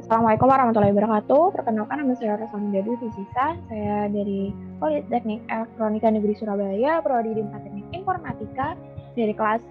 Assalamualaikum warahmatullahi wabarakatuh. Perkenalkan nama saya Rosamunda Fisisa. Saya dari Politeknik Elektronika Negeri Surabaya, Prodi D4 Teknik Informatika dari kelas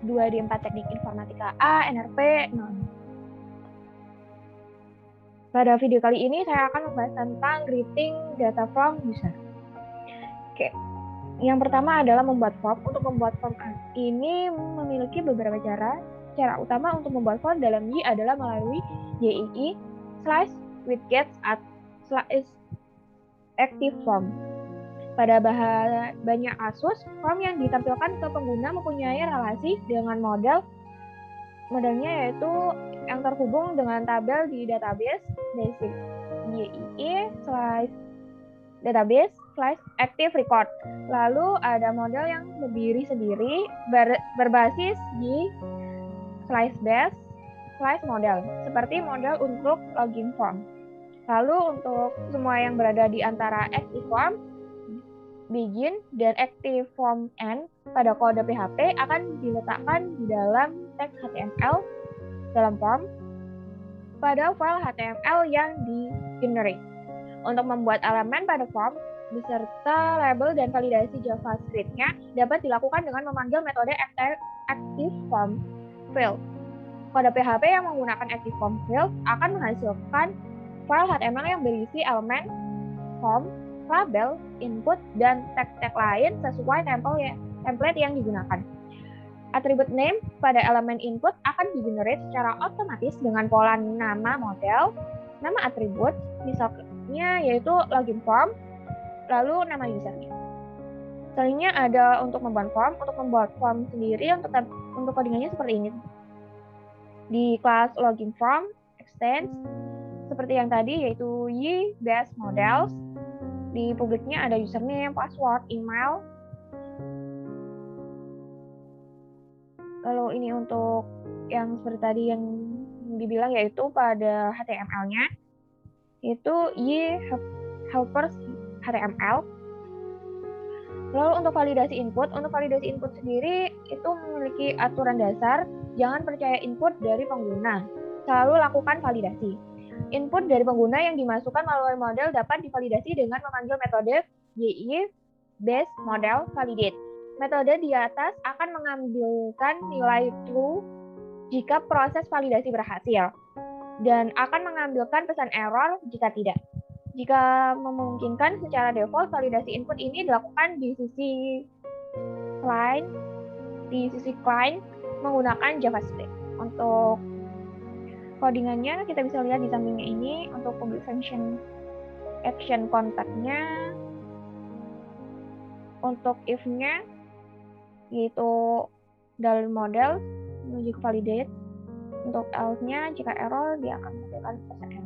2 D4 Teknik Informatika A, NRP 0. Pada video kali ini saya akan membahas tentang greeting data from user. Oke. Yang pertama adalah membuat form. Untuk membuat form ini memiliki beberapa cara. Cara utama untuk membuat form dalam Y adalah melalui YII /widgets /active form. Pada banyak Asus, form yang ditampilkan ke pengguna mempunyai relasi dengan modelnya yaitu yang terhubung dengan tabel di database basic YII/database/active record. Lalu ada model yang berdiri sendiri berbasis Y/base/model seperti model untuk login form. Lalu untuk semua yang berada di antara active form begin dan active form end pada kode PHP akan diletakkan di dalam teks HTML dalam form pada file HTML yang di-generate. Untuk membuat elemen pada form beserta label dan validasi JavaScript-nya dapat dilakukan dengan memanggil metode active form field. Kode PHP yang menggunakan active form field akan menghasilkan file HTML yang berisi elemen form, label, input, dan tag-tag lain sesuai template yang digunakan. Atribut name pada elemen input akan di-generate secara otomatis dengan pola nama model, nama atribut, misalnya yaitu login form, lalu nama usernya. Selanjutnya ada untuk membuat form. Untuk membuat form sendiri untuk codingannya seperti ini. Di kelas login form extends seperti yang tadi yaitu Y/base models. Di publiknya ada username, password, email. Lalu ini untuk yang seperti tadi yang dibilang yaitu pada HTML-nya itu Y/helpers HTML. Lalu untuk validasi input sendiri itu memiliki aturan dasar, jangan percaya input dari pengguna. Selalu lakukan validasi. Input dari pengguna yang dimasukkan melalui model dapat divalidasi dengan memanggil metode YI/base model validate. Metode di atas akan mengambilkan nilai true jika proses validasi berhasil dan akan mengambilkan pesan error jika tidak. Jika memungkinkan, secara default validasi input ini dilakukan di sisi client menggunakan JavaScript. Untuk codingannya kita bisa lihat di sampingnya ini. Untuk public function action contact-nya, untuk if-nya yaitu dalam model menuju ke validate. Untuk else-nya jika error dia akan menampilkan pesan error.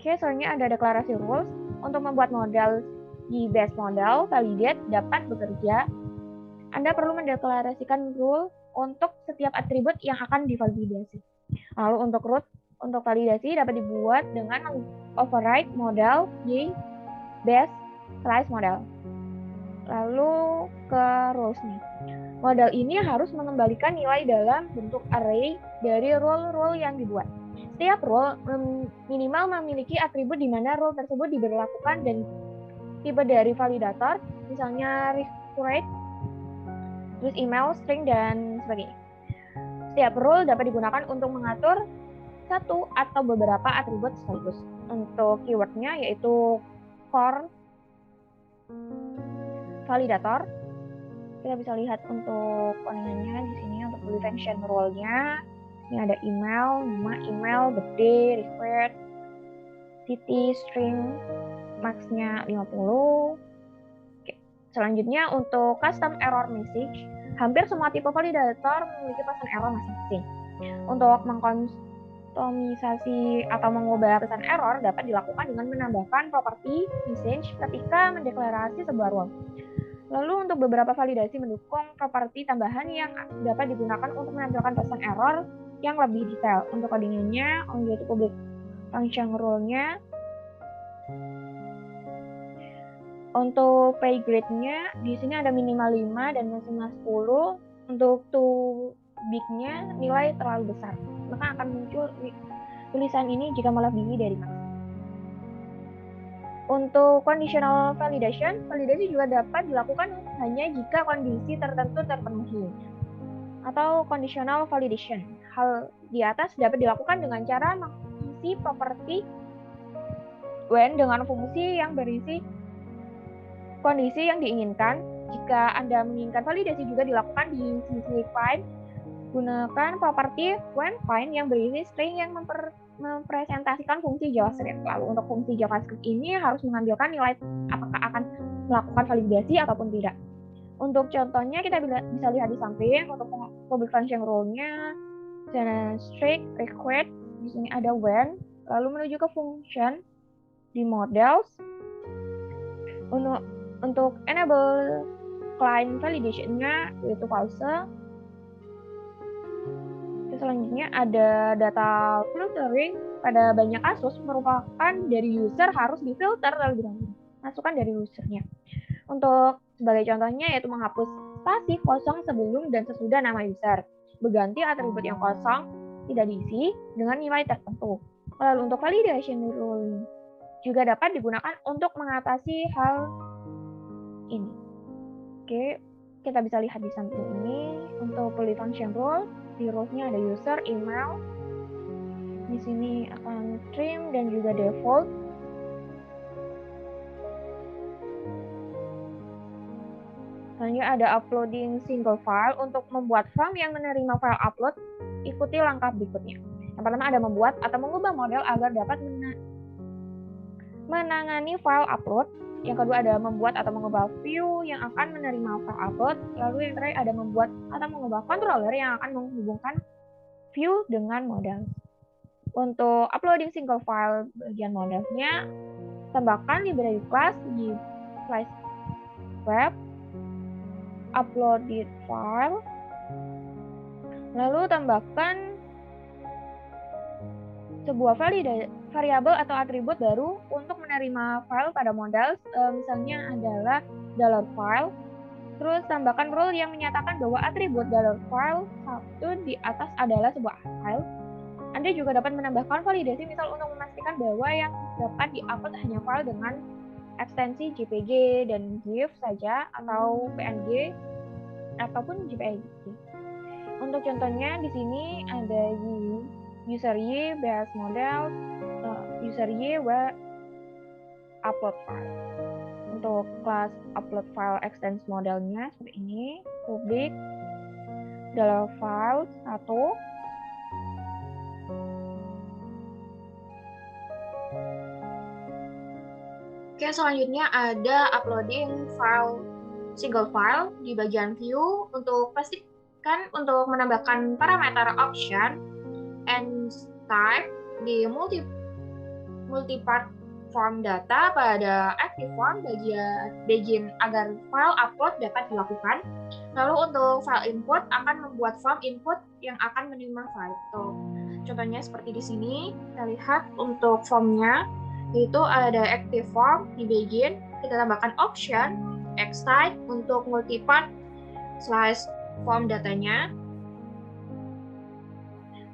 Oke, selanjutnya ada deklarasi rules. Untuk membuat model di base model validate dapat bekerja, Anda perlu mendeklarasikan rule untuk setiap atribut yang akan divalidasi. Lalu untuk root, untuk validasi dapat dibuat dengan override model y base model. Lalu ke rules-nya. Model ini harus mengembalikan nilai dalam bentuk array dari rule yang dibuat. Setiap rule minimal memiliki atribut di mana rule tersebut diberlakukan dan tipe dari validator, misalnya recurrent, terus email, string, dan sebagainya. Setiap rule dapat digunakan untuk mengatur satu atau beberapa atribut sekaligus. Untuk keywordnya yaitu core validator. Kita bisa lihat untuk codingannya di sini untuk beli function rule-nya. Ini ada email, nama email, birthday, required, city, string, max-nya 50. Oke. Selanjutnya untuk custom error message, hampir semua tipe validator memiliki pesan error masing-masing. Untuk mengkustomisasi atau mengubah pesan error dapat dilakukan dengan menambahkan properti message ketika mendeklarasi sebuah rule. Lalu untuk beberapa validasi mendukung properti tambahan yang dapat digunakan untuk menampilkan pesan error yang lebih detail. Untuk codingannya, yaitu public function rule-nya. Untuk pay grade-nya, di sini ada minimal 5 dan maksimal 10. Untuk too big-nya, nilai terlalu besar, maka akan muncul tulisan ini jika melebihi dari max. Untuk conditional validation, validasi juga dapat dilakukan hanya jika kondisi tertentu terpenuhi. Atau conditional validation. Hal di atas dapat dilakukan dengan cara mengisi properti when dengan fungsi yang berisi kondisi yang diinginkan. Jika Anda menginginkan validasi juga dilakukan di sisi find, gunakan properti when find yang berisi string yang mempresentasikan fungsi JavaScript. Lalu untuk fungsi JavaScript ini harus mengambilkan nilai apakah akan melakukan validasi ataupun tidak. Untuk contohnya kita bisa lihat di samping. Untuk public function rule-nya strict required, di sini ada when, lalu menuju ke function di models. Untuk enable client validation-nya yaitu false. Selanjutnya ada data filtering. Pada banyak kasus merupakan dari user harus difilter terlebih dahulu, masukkan dari usernya. Untuk sebagai contohnya yaitu menghapus spasi kosong sebelum dan sesudah nama user, berganti atribut yang kosong tidak diisi dengan nilai tertentu. Lalu untuk validation rule juga dapat digunakan untuk mengatasi hal ini. Oke, kita bisa lihat di samping ini. Untuk public function rule, di rules-nya ada user, email, di sini akan trim dan juga default. Selanjutnya ada uploading single file. Untuk membuat form yang menerima file upload, ikuti langkah berikutnya. Yang pertama ada membuat atau mengubah model agar dapat menangani file upload. Yang kedua ada membuat atau mengubah view yang akan menerima file upload. Lalu yang terakhir ada membuat atau mengubah controller yang akan menghubungkan view dengan model. Untuk uploading single file bagian modelnya, tambahkan library class di slice web, uploaded file, lalu tambahkan sebuah variabel atau atribut baru untuk menerima file pada model, misalnya adalah $file. Terus tambahkan rule yang menyatakan bahwa atribut $file satu di atas adalah sebuah file. Anda juga dapat menambahkan validasi misal untuk memastikan bahwa yang dapat diupload hanya file dengan ekstensi JPG dan GIF saja atau PNG ataupun JPG. Untuk contohnya di sini ada user Y base model, user Y web upload file. Untuk kelas upload file extends modelnya seperti ini, public $file 1. Oke, selanjutnya ada uploading file single file di bagian view. Untuk pastikan untuk menambahkan parameter option and type di multipart form data pada active form bagian agar file upload dapat dilakukan. Lalu untuk file input akan membuat form input yang akan menerima file. Contohnya seperti di sini kita lihat untuk formnya, yaitu ada active form di begin, kita tambahkan option xtype untuk multipart slice form datanya.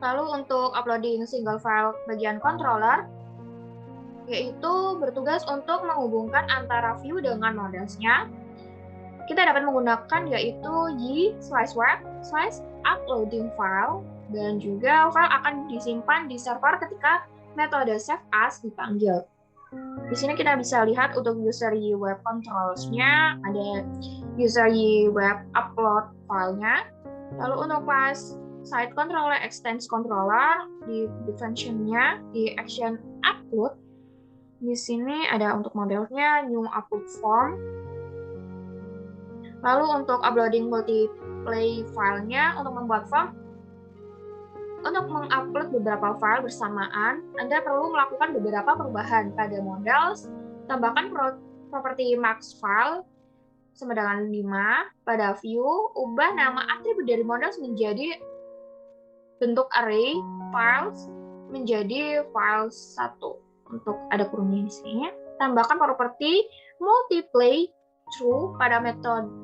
Lalu untuk uploading single file bagian controller, yaitu bertugas untuk menghubungkan antara view dengan modelsnya. Kita dapat menggunakan yaitu slice web, slice uploading file, dan juga file akan disimpan di server ketika metode save as dipanggil. Di sini kita bisa lihat untuk user Y web controls-nya ada user Y web upload filenya. Lalu untuk class site controller extends controller di function-nya di action upload. Di sini ada untuk modelnya new upload form. Lalu untuk uploading multiplay filenya untuk membuat form. Untuk mengupload beberapa file bersamaan, Anda perlu melakukan beberapa perubahan pada models. Tambahkan properti max file sama dengan 5 pada view. Ubah nama atribut dari models menjadi bentuk array files menjadi file 1. Untuk ada kurungnya di sini. Tambahkan properti multiply true pada metode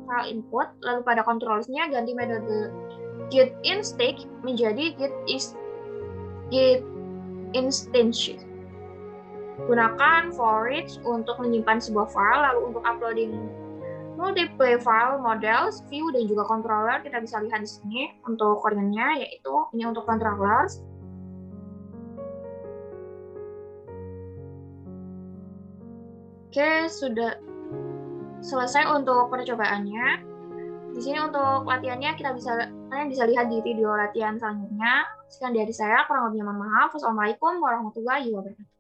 file input. Lalu pada controls-nya ganti metode get in stage menjadi get is Git instances. Gunakan for each untuk menyimpan sebuah file, lalu untuk uploading multiple file, models, view, dan juga controller. Kita bisa lihat di sini untuk koordinatnya, yaitu ini untuk controllers. Oke, sudah selesai untuk percobaannya. Di sini untuk latihannya kalian bisa lihat di video latihan selanjutnya. Sekian dari saya, kurang lebihnya mohon maaf. Wassalamualaikum warahmatullahi wabarakatuh.